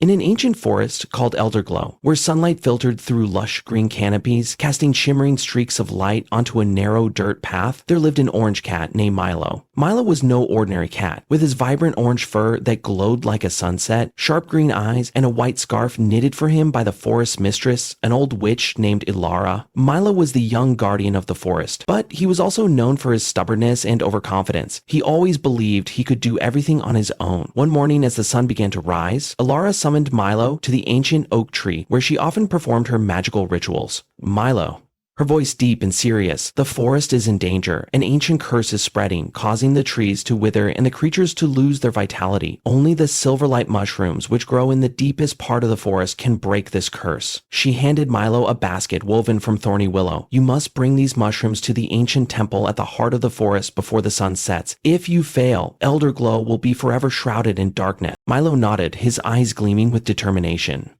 In an ancient forest called Elderglow, where sunlight filtered through lush green canopies, casting shimmering streaks of light onto a narrow dirt path, there lived an orange cat named Milo. Milo was no ordinary cat. With his vibrant orange fur that glowed like a sunset, sharp green eyes, and a white scarf knitted for him by the forest's mistress, an old witch named Elara, Milo was the young guardian of the forest. But he was also known for his stubbornness and overconfidence. He always believed he could do everything on his own. One morning as the sun began to rise, Elara summoned Milo to the ancient oak tree where she often performed her magical rituals. Milo, her voice deep and serious, the forest is in danger. An ancient curse is spreading, causing the trees to wither and the creatures to lose their vitality. Only the silverlight mushrooms, which grow in the deepest part of the forest, can break this curse. She handed Milo a basket woven from thorny willow. You must bring these mushrooms to the ancient temple at the heart of the forest before the sun sets. If you fail, Elderglow will be forever shrouded in darkness. Milo nodded, his eyes gleaming with determination.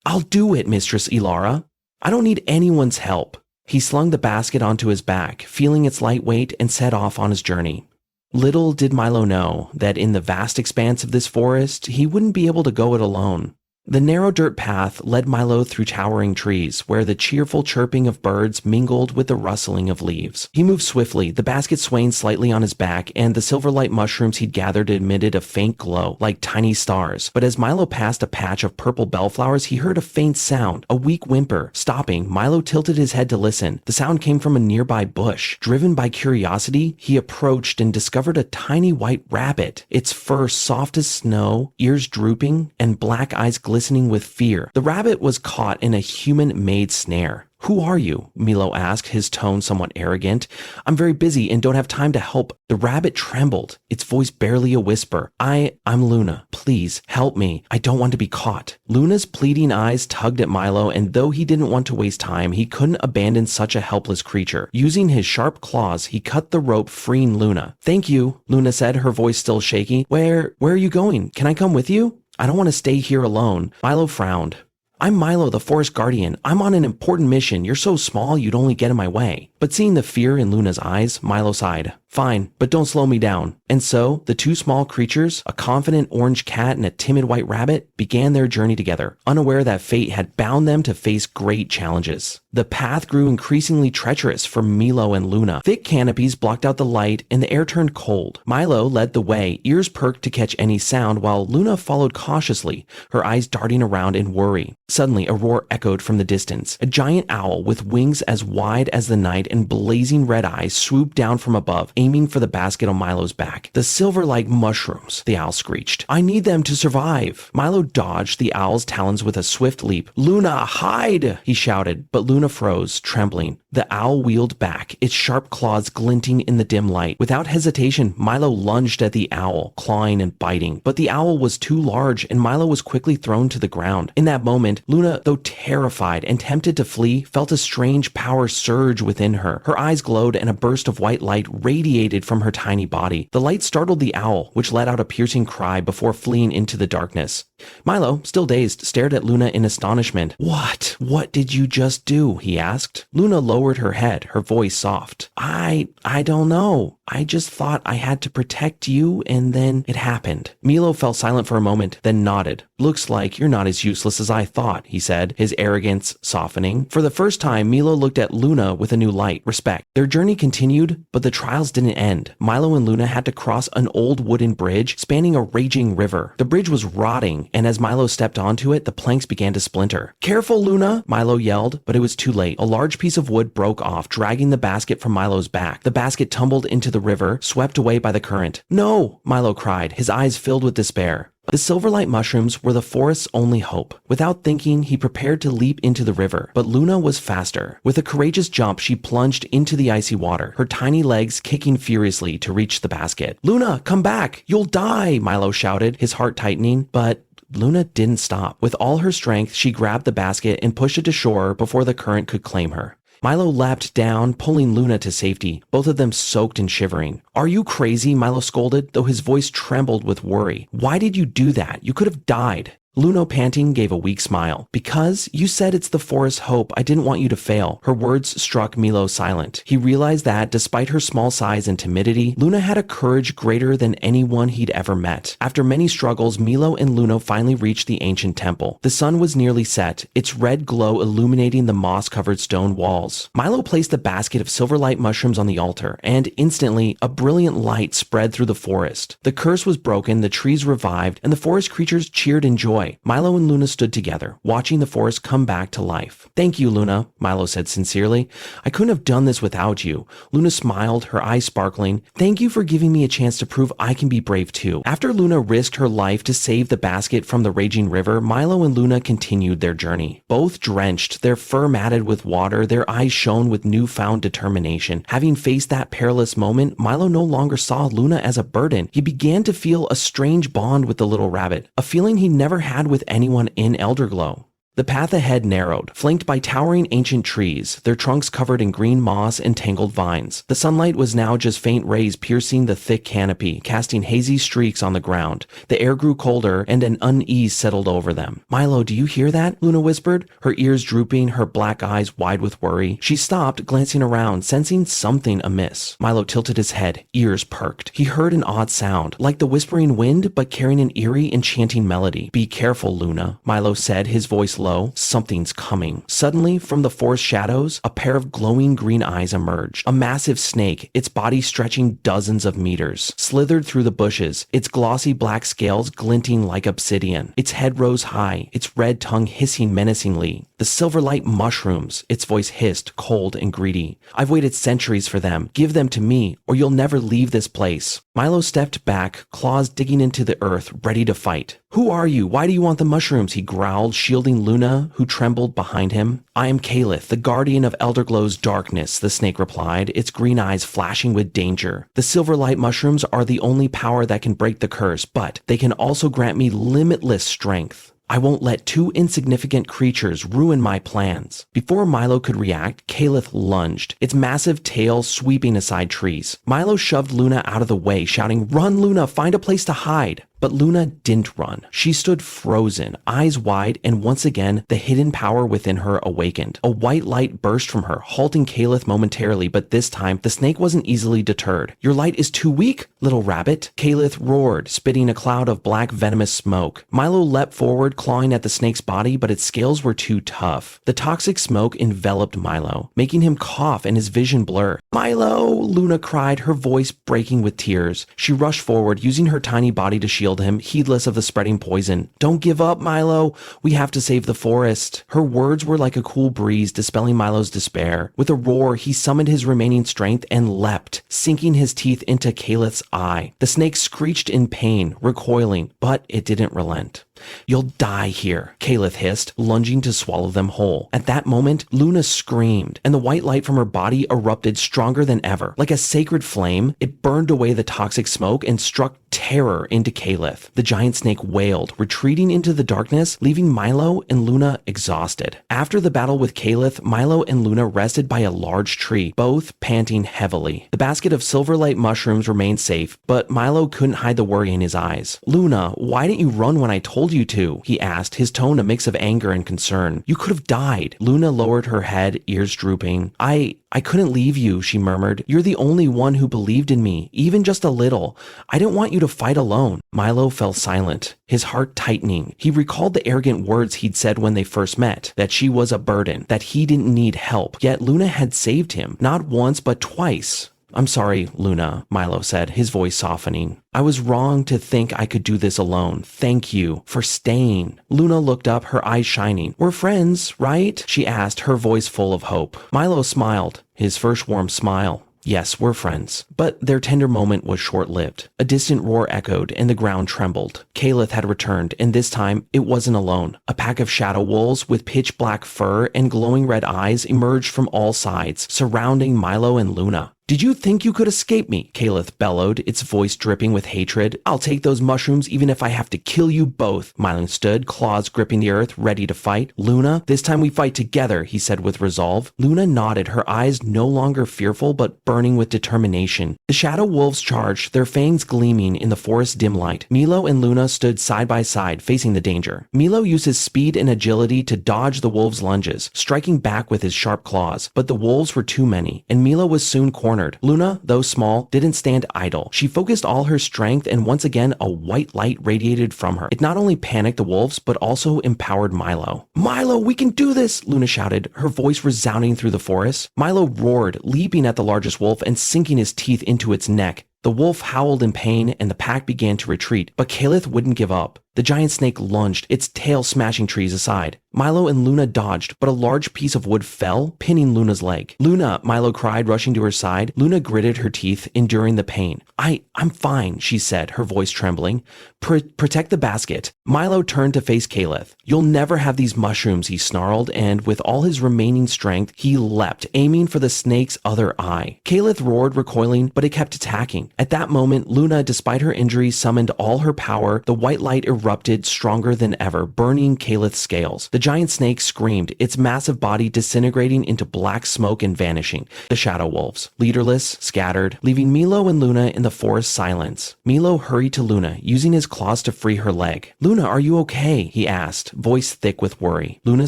I'll do it, Mistress Elara. I don't need anyone's help. He slung the basket onto his back, feeling its light weight, and set off on his journey. Little did Milo know that in the vast expanse of this forest, he wouldn't be able to go it alone. The narrow dirt path led Milo through towering trees, where the cheerful chirping of birds mingled with the rustling of leaves. He moved swiftly, the basket swaying slightly on his back, and the silverlight mushrooms he'd gathered emitted a faint glow, like tiny stars. But as Milo passed a patch of purple bellflowers, he heard a faint sound, a weak whimper. Stopping, Milo tilted his head to listen. The sound came from a nearby bush. Driven by curiosity, he approached and discovered a tiny white rabbit, its fur soft as snow, ears drooping, and black eyes glistening with fear. The rabbit was caught in a human-made snare. Who are you? Milo asked, his tone somewhat arrogant. I'm very busy and don't have time to help. The rabbit trembled, its voice barely a whisper. I'm Luna. Please, help me. I don't want to be caught. Luna's pleading eyes tugged at Milo, and though he didn't want to waste time, he couldn't abandon such a helpless creature. Using his sharp claws, he cut the rope, freeing Luna. Thank you, Luna said, her voice still shaky. Where are you going? Can I come with you? I don't want to stay here alone. Milo frowned. I'm Milo, the forest guardian. I'm on an important mission. You're so small, you'd only get in my way. But seeing the fear in Luna's eyes, Milo sighed. Fine, but don't slow me down. And so, the two small creatures, a confident orange cat and a timid white rabbit, began their journey together, unaware that fate had bound them to face great challenges. The path grew increasingly treacherous for Milo and Luna. Thick canopies blocked out the light, and the air turned cold. Milo led the way, ears perked to catch any sound, while Luna followed cautiously, her eyes darting around in worry. Suddenly, a roar echoed from the distance. A giant owl with wings as wide as the night and blazing red eyes swooped down from above, aiming for the basket on Milo's back. The silver-like mushrooms, the owl screeched. I need them to survive. Milo dodged the owl's talons with a swift leap. Luna, hide! He shouted, but Luna froze, trembling. The owl wheeled back, its sharp claws glinting in the dim light. Without hesitation, Milo lunged at the owl, clawing and biting. But the owl was too large, and Milo was quickly thrown to the ground. In that moment, Luna, though terrified and tempted to flee, felt a strange power surge within her. Her eyes glowed, and a burst of white light radiated from her tiny body. The light startled the owl, which let out a piercing cry before fleeing into the darkness. Milo, still dazed, stared at Luna in astonishment. What did you just do? He asked. Luna lowered her head, her voice soft. I don't know. I just thought I had to protect you, and then it happened. Milo fell silent for a moment, then nodded. Looks like you're not as useless as I thought, he said, his arrogance softening. For the first time, Milo looked at Luna with a new light, respect. Their journey continued, but the trials didn't end. Milo and Luna had to cross an old wooden bridge spanning a raging river. The bridge was rotting, and as Milo stepped onto it, the planks began to splinter. Careful, Luna! Milo yelled, but it was too late. A large piece of wood broke off, dragging the basket from Milo's back. The basket tumbled into the river, swept away by the current. No! Milo cried, his eyes filled with despair. The silverlight mushrooms were the forest's only hope. Without thinking, he prepared to leap into the river, but Luna was faster. With a courageous jump, she plunged into the icy water, her tiny legs kicking furiously to reach the basket. Luna, come back! You'll die! Milo shouted, his heart tightening, but Luna didn't stop. With all her strength, she grabbed the basket and pushed it to shore before the current could claim her. Milo lapped down, pulling Luna to safety, both of them soaked and shivering. Are you crazy? Milo scolded, though his voice trembled with worry. Why did you do that? You could have died. Luna, panting, gave a weak smile. Because you said it's the forest's hope, I didn't want you to fail. Her words struck Milo silent. He realized that, despite her small size and timidity, Luna had a courage greater than anyone he'd ever met. After many struggles, Milo and Luna finally reached the ancient temple. The sun was nearly set, its red glow illuminating the moss-covered stone walls. Milo placed the basket of silverlight mushrooms on the altar, and instantly, a brilliant light spread through the forest. The curse was broken, the trees revived, and the forest creatures cheered in joy. Milo and Luna stood together, watching the forest come back to life. "Thank you, Luna," Milo said sincerely. "I couldn't have done this without you." Luna smiled, her eyes sparkling. "Thank you for giving me a chance to prove I can be brave too." After Luna risked her life to save the basket from the raging river, Milo and Luna continued their journey. Both drenched, their fur matted with water, their eyes shone with newfound determination. Having faced that perilous moment, Milo no longer saw Luna as a burden. He began to feel a strange bond with the little rabbit, a feeling he never had with anyone in Elderglow. The path ahead narrowed, flanked by towering ancient trees, their trunks covered in green moss and tangled vines. The sunlight was now just faint rays piercing the thick canopy, casting hazy streaks on the ground. The air grew colder, and an unease settled over them. "Milo, do you hear that?" Luna whispered, her ears drooping, her black eyes wide with worry. She stopped, glancing around, sensing something amiss. Milo tilted his head, ears perked. He heard an odd sound, like the whispering wind, but carrying an eerie, enchanting melody. "Be careful, Luna," Milo said, his voice low. "Something's coming." Suddenly, from the forest shadows, a pair of glowing green eyes emerged. A massive snake, its body stretching dozens of meters, slithered through the bushes, its glossy black scales glinting like obsidian. Its head rose high, its red tongue hissing menacingly. "The silverlight mushrooms," its voice hissed, cold and greedy. "I've waited centuries for them. Give them to me, or you'll never leave this place." Milo stepped back, claws digging into the earth, ready to fight. "Who are you? Why do you want the mushrooms?" he growled, shielding Luna, who trembled behind him. "I am Ktten, the guardian of Elderglow's darkness," the snake replied, its green eyes flashing with danger. "The silverlight mushrooms are the only power that can break the curse, but they can also grant me limitless strength. I won't let two insignificant creatures ruin my plans." Before Milo could react, Ktten lunged, its massive tail sweeping aside trees. Milo shoved Luna out of the way, shouting, "Run, Luna, find a place to hide." But Luna didn't run. She stood frozen, eyes wide, and once again, the hidden power within her awakened. A white light burst from her, halting Ktten momentarily, but this time, the snake wasn't easily deterred. "Your light is too weak, little rabbit," Ktten roared, spitting a cloud of black venomous smoke. Milo leapt forward, clawing at the snake's body, but its scales were too tough. The toxic smoke enveloped Milo, making him cough and his vision blur. "Milo!" Luna cried, her voice breaking with tears. She rushed forward, using her tiny body to shield him, heedless of the spreading poison. "Don't give up, Milo. We have to save the forest." Her words were like a cool breeze, dispelling Milo's despair. With a roar, he summoned his remaining strength and leapt, sinking his teeth into Ktet's eye. The snake screeched in pain, recoiling, but it didn't relent. "You'll die here," Ktten hissed, lunging to swallow them whole. At that moment, Luna screamed, and the white light from her body erupted stronger than ever. Like a sacred flame, it burned away the toxic smoke and struck terror into Ktten. The giant snake wailed, retreating into the darkness, leaving Milo and Luna exhausted. After the battle with Ktten, Milo and Luna rested by a large tree, both panting heavily. The basket of silverlight mushrooms remained safe, but Milo couldn't hide the worry in his eyes. "Luna, why didn't you run when I told you to?" he asked, his tone a mix of anger and concern. "You could have died." Luna lowered her head, ears drooping. I couldn't leave you," she murmured. "You're the only one who believed in me, even just a little. I didn't want you to fight alone." Milo fell silent, his heart tightening. He recalled the arrogant words he'd said when they first met, that she was a burden, that he didn't need help. Yet Luna had saved him, not once but twice. "I'm sorry, Luna," Milo said, his voice softening. "I was wrong to think I could do this alone. Thank you for staying." Luna looked up, her eyes shining. "We're friends, right?" she asked, her voice full of hope. Milo smiled, his first warm smile. "Yes, we're friends." But their tender moment was short-lived. A distant roar echoed, and the ground trembled. Ktten had returned, and this time, it wasn't alone. A pack of shadow wolves with pitch-black fur and glowing red eyes emerged from all sides, surrounding Milo and Luna. Did you think you could escape me? Calith bellowed, its voice dripping with hatred. I'll take those mushrooms even if I have to kill you both. Milo stood, claws gripping the earth, ready to fight. Luna, this time we fight together, he said with resolve. Luna nodded, her eyes no longer fearful but burning with determination. The shadow wolves charged, their fangs gleaming in the forest dim light. Milo and Luna stood side by side, facing the danger. Milo used his speed and agility to dodge the wolves' lunges, striking back with his sharp claws. But the wolves were too many, and Milo was soon cornered. Luna, though small, didn't stand idle. She focused all her strength, and once again a white light radiated from her. It not only panicked the wolves, but also empowered Milo. Milo, we can do this! Luna shouted, her voice resounding through the forest. Milo roared, leaping at the largest wolf and sinking his teeth into its neck. The wolf howled in pain, and the pack began to retreat, but Calith wouldn't give up. The giant snake lunged, its tail smashing trees aside. Milo and Luna dodged, but a large piece of wood fell, pinning Luna's leg. Luna, Milo cried, rushing to her side. Luna gritted her teeth, enduring the pain. I'm fine, she said, her voice trembling. Protect the basket. Milo turned to face Calith. You'll never have these mushrooms, he snarled, and with all his remaining strength, he leapt, aiming for the snake's other eye. Calith roared, recoiling, but it kept attacking. At that moment, Luna, despite her injuries, summoned all her power. The white light erupted stronger than ever, burning Calith's scales. The giant snake screamed, its massive body disintegrating into black smoke and vanishing. The shadow wolves, leaderless, scattered, leaving Milo and Luna in the forest silence. Milo hurried to Luna, using his claws to free her leg. Luna, are you okay? He asked, voice thick with worry. Luna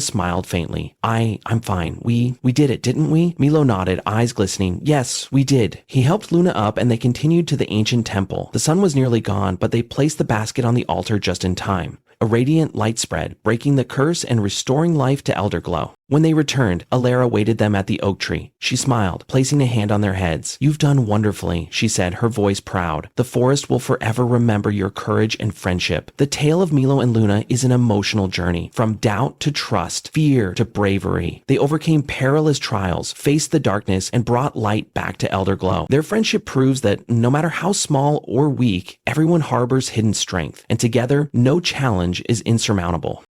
smiled faintly. I'm fine. We did it, didn't we? Milo nodded, eyes glistening. Yes, we did. He helped Luna up, and they continued to the ancient temple. The sun was nearly gone, but they placed the basket on the altar just in time. A radiant light spread, breaking the curse and restoring life to Elderglow. When they returned, Elara waited them at the oak tree. She smiled, placing a hand on their heads. You've done wonderfully, she said, her voice proud. The forest will forever remember your courage and friendship. The tale of Milo and Luna is an emotional journey, from doubt to trust, fear to bravery. They overcame perilous trials, faced the darkness, and brought light back to Elderglow. Their friendship proves that no matter how small or weak, everyone harbors hidden strength, and together, no challenge is insurmountable.